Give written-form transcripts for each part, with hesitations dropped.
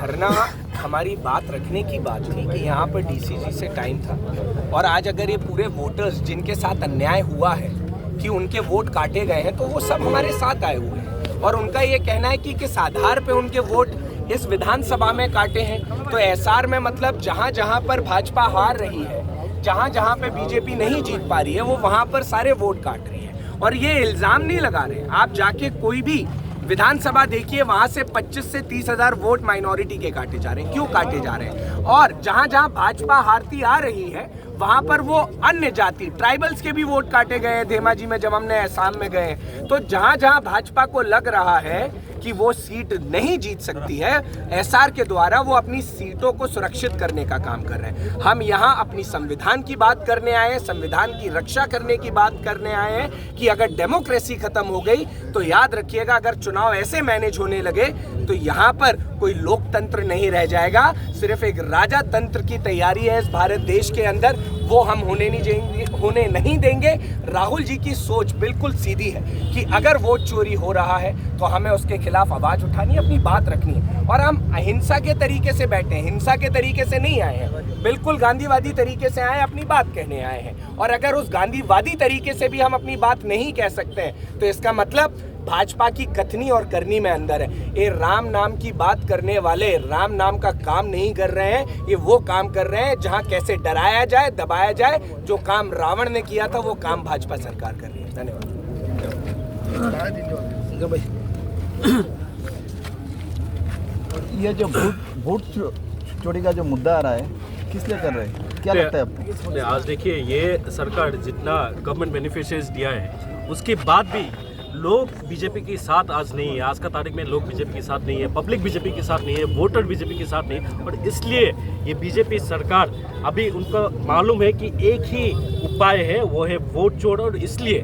धरना हमारी बात रखने की बात थी कि यहाँ पर डीसीजी से टाइम था और आज अगर ये पूरे वोटर्स जिनके साथ अन्याय हुआ है कि उनके वोट काटे गए हैं तो वो सब हमारे साथ आए हुए हैं और उनका ये कहना है कि किस आधार पे उनके वोट इस विधानसभा में काटे हैं। तो एसआर में मतलब जहाँ जहाँ पर भाजपा हार रही है, जहाँ जहाँ पे बीजेपी नहीं जीत पा रही है, वो वहाँ पर सारे वोट काट रही है। और ये इल्ज़ाम नहीं लगा रहे, आप जाके कोई भी विधानसभा देखिए, वहां से 25 से 30 हजार वोट माइनॉरिटी के काटे जा रहे हैं। क्यों काटे जा रहे हैं? और जहां जहां भाजपा हारती आ रही है वहां पर वो अन्य जाति ट्राइबल्स के भी वोट काटे गए हैं। धेमाजी में जब हमने असम में गए तो जहां जहां भाजपा को लग रहा है कि वो सीट नहीं जीत सकती है, एसआर के द्वारा वो अपनी सीटों को सुरक्षित करने का काम कर रहे हैं। हम यहाँ अपनी संविधान की बात करने आए हैं, संविधान की रक्षा करने की बात करने आए हैं कि अगर डेमोक्रेसी खत्म हो गई तो याद रखिएगा, अगर चुनाव ऐसे मैनेज होने लगे तो यहाँ पर कोई लोकतंत्र नहीं रह जाएगा, सिर्फ एक राजा तंत्र की तैयारी है इस भारत देश के अंदर, वो हम होने नहीं देंगे। राहुल जी की सोच बिल्कुल सीधी है कि अगर वोट चोरी हो रहा है तो हमें उसके खिलाफ आवाज उठानी है, अपनी बात रखनी है। और हम अहिंसा के तरीके से बैठे हैं, हिंसा के तरीके से नहीं आए हैं, बिल्कुल गांधीवादी तरीके से आए, अपनी बात कहने आए हैं। और अगर उस गांधीवादी तरीके से भी हम अपनी बात नहीं कह सकते हैं तो इसका मतलब भाजपा की कथनी और करनी में अंदर है। ये राम नाम की बात करने वाले राम नाम का काम नहीं कर रहे हैं, ये वो काम कर रहे हैं जहां कैसे डराया जाए, दबाया जाए। जो काम रावण ने किया था वो काम भाजपा सरकार कर रही है। धन्यवाद। ये जो वोट चोरी का जो मुद्दा आ रहा है, किस लिए कर रहे हैं, क्या लगता है आपको? आज देखिए, ये सरकार जितना गवर्नमेंट बेनिफिशियरीज दिया है उसके बाद भी लोग बीजेपी के साथ आज नहीं है। आज का तारीख में लोग बीजेपी के साथ नहीं है, पब्लिक बीजेपी के साथ नहीं है, वोटर बीजेपी के साथ नहीं है। और इसलिए ये बीजेपी सरकार अभी उनको मालूम है कि एक ही उपाय है, वो है वोट चोर। और इसलिए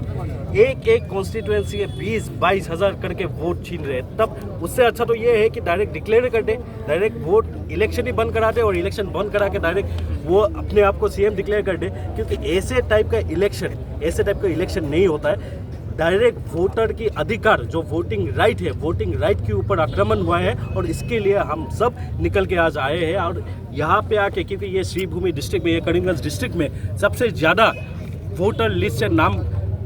एक एक कॉन्स्टिट्यूएंसी के 20-22 हज़ार करके वोट छीन रहे हैं। तब उससे अच्छा तो ये है कि डायरेक्ट डिक्लेयर कर दे, डायरेक्ट वोट इलेक्शन ही बंद करा दे और इलेक्शन बंद करा के डायरेक्ट वो अपने आप को सीएम डिक्लेयर कर दे। क्योंकि ऐसे टाइप का इलेक्शन नहीं होता है। डायरेक्ट वोटर की अधिकार जो वोटिंग राइट है, वोटिंग राइट के ऊपर आक्रमण हुआ है और इसके लिए हम सब निकल के आज आए हैं। और यहाँ पे आके, क्योंकि ये श्रीभूमि डिस्ट्रिक्ट में, ये करीमगंज डिस्ट्रिक्ट में सबसे ज़्यादा वोटर लिस्ट से नाम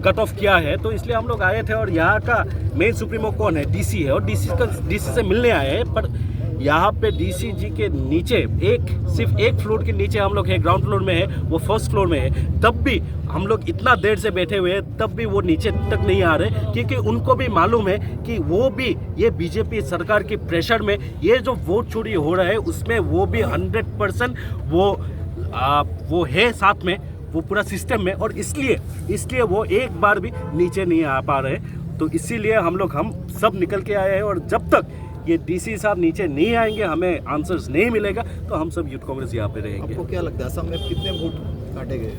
कट ऑफ किया है, तो इसलिए हम लोग आए थे। और यहाँ का मेन सुप्रीमो कौन है? डीसी है। और डीसी से मिलने आए हैं। पर यहाँ पे डीसी जी के नीचे सिर्फ एक फ्लोर के नीचे हम लोग हैं, ग्राउंड फ्लोर में है, वो फर्स्ट फ्लोर में है। तब भी हम लोग इतना देर से बैठे हुए हैं, तब भी वो नीचे तक नहीं आ रहे, क्योंकि उनको भी मालूम है कि वो भी ये बीजेपी सरकार की प्रेशर में ये जो वोट चोरी हो रहा है उसमें वो भी 100% वो है साथ में, वो पूरा सिस्टम में। और इसलिए वो एक बार भी नीचे नहीं आ पा रहे। तो इसीलिए हम सब निकल के आए हैं। और जब तक ये डीसी साहब नीचे नहीं आएंगे, हमें आंसर्स नहीं मिलेगा, तो हम सब यूथ कांग्रेस यहाँ पे रहेंगे। आपको क्या लगता है असम में कितने वोट काटे गए?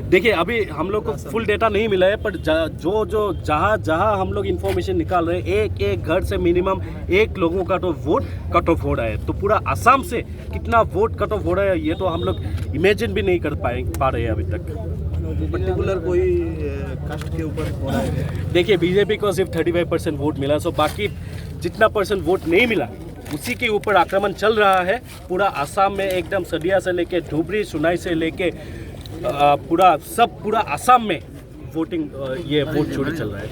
देखिए, अभी हम लोग को फुल डेटा नहीं मिला है, पर जो जहाँ हम लोग इन्फॉर्मेशन निकाल रहे हैं, एक घर से मिनिमम 1 लोगों का तो वोट कट ऑफ हो रहा है। तो पूरा असम से कितना वोट कट ऑफ हो रहा है ये तो हम लोग इमेजिन भी नहीं कर पा रहे हैं अभी तक। पर्टिकुलर कोई कास्ट के ऊपर हो रहा है? देखिए, बीजेपी को सिर्फ 35% वोट मिला, सो बाकी जितना परसेंट वोट नहीं मिला उसी के ऊपर आक्रमण चल रहा है। पूरा असम में एकदम सदिया से लेके धुबरी सुनाई से लेके पूरा असम में वोटिंग ये वोट चोरी चल रहा है।